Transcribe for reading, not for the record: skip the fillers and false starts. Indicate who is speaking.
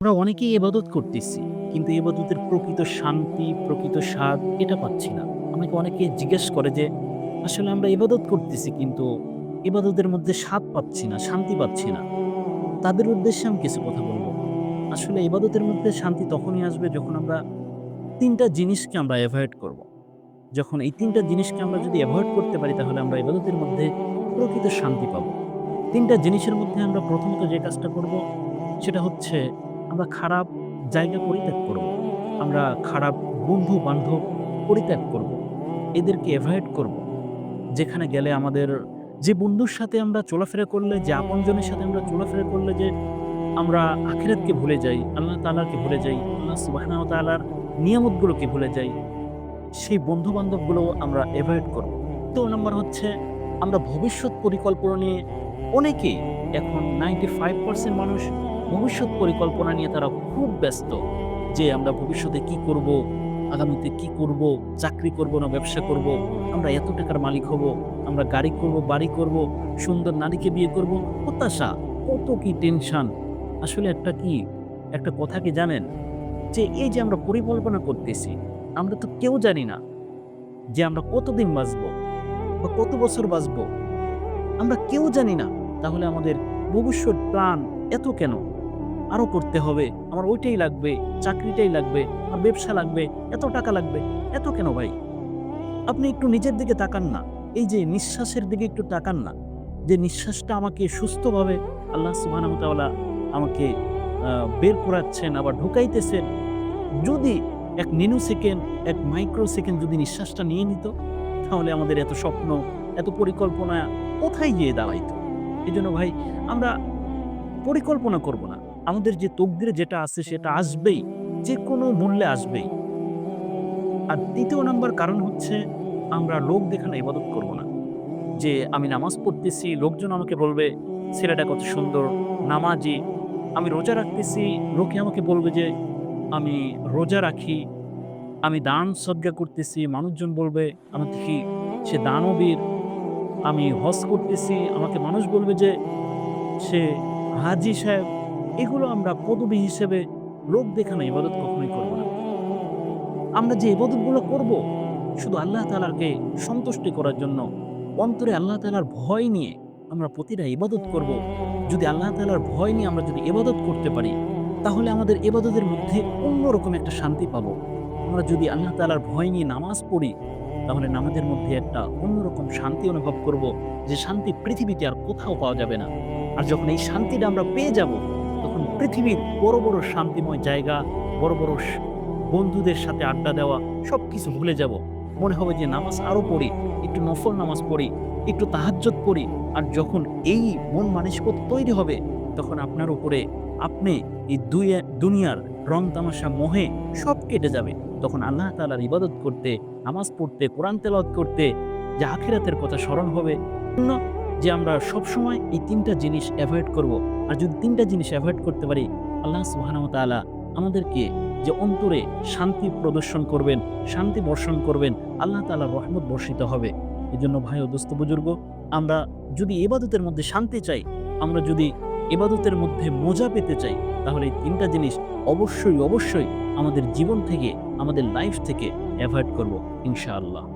Speaker 1: আমরা অনেকেই ইবাদত করতেছি। কিন্তু ইবাদতের প্রকৃত শান্তি, প্রকৃত স্বাদ এটা পাচ্ছি না। আমাকে অনেকে জিজ্ঞেস করে যে, আসলে আমরা ইবাদত করতেছি কিন্তু ইবাদতের মধ্যে স্বাদ পাচ্ছি না, শান্তি পাচ্ছি না। তাদের উদ্দেশ্যে আমি কিছু কথা বলব। আসলে ইবাদতের মধ্যে শান্তি তখনই আসবে যখন আমরা ৩ টা জিনিসকে আমরা এভয়েড করব। যখন এই ৩ টা জিনিসকে আমরা যদি এভয়েড করতে পারি তাহলে আমরা ইবাদতের মধ্যে প্রকৃত শান্তি পাবো। ৩ টা জিনিসের মধ্যে আমরা প্রথমত যে কাজটা করব সেটা হচ্ছে আমরা খারাপ জায়গা পরিত্যাগ করব। আমরা খারাপ বন্ধু-বান্ধব পরিত্যাগ করব। এদেরকে এভয়েড করব। যেখানে গেলে আমাদের যে বন্ধুর সাথে আমরা চলাফেরা করলে, যে আপনজনের সাথে আমরা চলাফেরা করলে যে আমরা আখিরাতকে ভুলে যাই, আল্লাহ তাআলাকে ভুলে যাই, আল্লাহ সুবহানাহু ওয়া তাআলার নিয়ামতগুলোকে ভুলে যাই, সেই বন্ধু-বান্ধবগুলো আমরা এভয়েড করব। ২ নম্বর হচ্ছে আমরা ভবিষ্যৎ পরিকল্পনা নিয়ে অনেকেই এখন 95% মানুষ ভবিষ্যৎ পরিকল্পনা নিয়ে তারা খুব ব্যস্ত। যে আমরা ভবিষ্যতে কি করব? আগামীতে কি করব? চাকরি করব না ব্যবসা করব? আমরা এত টাকার মালিক হব, আমরা গাড়ি করব, বাড়ি করব, সুন্দর নারীকে বিয়ে করব। হতাশা, কত কি টেনশন। আসলে একটা কথা কি জানেন? যে এই যে আমরা পরিকল্পনা করতেছি, আমরা তো কেউ জানি না যে আমরা কতদিন বাঁচবো বা কত বছর বাঁচবো। আমরা কেউ জানি না। তাহলে আমাদের ভবিষ্যৎ প্ল্যান এত কেন? আরো করতে হবে। আমার ওইটাই লাগবে, চাকরিটাই লাগবে, আমার ব্যবসা লাগবে, এত টাকা লাগবে। এত কেন ভাই? আপনি একটু নিজের দিকে তাকান না। এই যে নিঃশ্বাসের দিকে একটু তাকান না। যে নিঃশ্বাসটা আমাকে সুস্থভাবে আল্লাহ সুবহানাহু ওয়া তাআলা আমাকে আ বের করাচ্ছেন আবার ঢুকাইতেছেন। যদি ১ ন্যানো সেকেন্ড, ১ মাইক্রো সেকেন্ড যদি নিঃশ্বাসটা নিয়ে নিত, তাহলে আমাদের এত স্বপ্ন, এত পরিকল্পনা কোথায় গিয়ে দাঁড়াইত? এজন্য ভাই আমরা পরিকল্পনা করব না। আমাদের যে তকদিরে যেটা আছে সেটা আসবেই। যেকোনো মূল্যে আসবেই। আর ৩য় নাম্বার কারণ হচ্ছে আমরা লোক দেখানো ইবাদত করব না। যে আমি নামাজ পড়তেছি, লোকজন আমাকে বলবে, "ছেলেটা কত সুন্দর, নামাজি।" আমি রোজা রাখতেছি, লোকে আমাকে বলবে যে আমি রোজা রাখি। আমি দান সদকা করতেছি, মানুষজন বলবে আমি দেখি সে দানবীর। আমি হজ করতেছি, আমাকে মানুষ বলবে যে সে হাজি সাহেব। এগুলো আমরা পদবি হিসেবে লোক দেখানো ইবাদত কখনোই করব না। আমরা যে ইবাদতগুলো করব, শুধু আল্লাহ তাআলাকে সন্তুষ্টি করার জন্য, অন্তরে আল্লাহ তাআলার ভয় নিয়ে আমরা প্রতিটা ইবাদত করব। যদি আল্লাহ তাআলার ভয় নিয়ে আমরা যদি ইবাদত করতে পারি, তাহলে আমাদের ইবাদতের মধ্যে অন্যরকম একটা শান্তি পাবো। আমরা যদি আল্লাহ তাআলার ভয় নিয়ে নামাজ পড়ি, তাহলে নামাজের মধ্যে একটা অন্যরকম শান্তি অনুভব করব, যে শান্তি পৃথিবীতে আর কোথাও পাওয়া যাবে না। আর যখন এই শান্তিটা আমরা পেয়ে যাব, তখন পৃথিবীর বড়, বড় শান্তিময় জায়গা, বড়, বড় বন্ধুদের সাথে আড্ডা দেওয়া সবকিছু ভুলে যাব। মনে হবে যে নামাজ আরো পড়ি, একটু নফল নামাজ পড়ি, একটু তাহাজ্জুদ পড়ি। আর যখন এই মন মানসিকতা তৈরি হবে, তখন আপনার উপরে আপনি এই দুনিয়ার রং তামাশা মোহে সব কেটে যাবে। তখন আল্লাহ তাআলার ইবাদত করতে, নামাজ পড়তে, কোরআন তেলাওয়াত করতে, যে আখিরাতের কথা স্মরণ হবে। জন্য যে আমরা সবসময় এই ৩ টা জিনিস এভয়েড করব। আর যদি ৩ টা জিনিস এভয়েড করতে পারি, আল্লাহ সুবহানাহু ওয়া তাআলা আমাদেরকে যে অন্তরে শান্তি প্রদর্শন করবেন, শান্তি বর্ষণ করবেন, আল্লাহ তাআলার রহমত বর্ষিত হবে। এজন্য ভাই ও দোস্ত বুজুর্গ, আমরা যদি ইবাদতের মধ্যে শান্তি চাই, আমরা যদি ইবাদতের মধ্যে মজা পেতে চাই, তাহলে এই ৩ টা জিনিস অবশ্যই, অবশ্যই আমাদের জীবন থেকে, আমাদের লাইফ থেকে এভয়েড করব ইনশাআল্লাহ।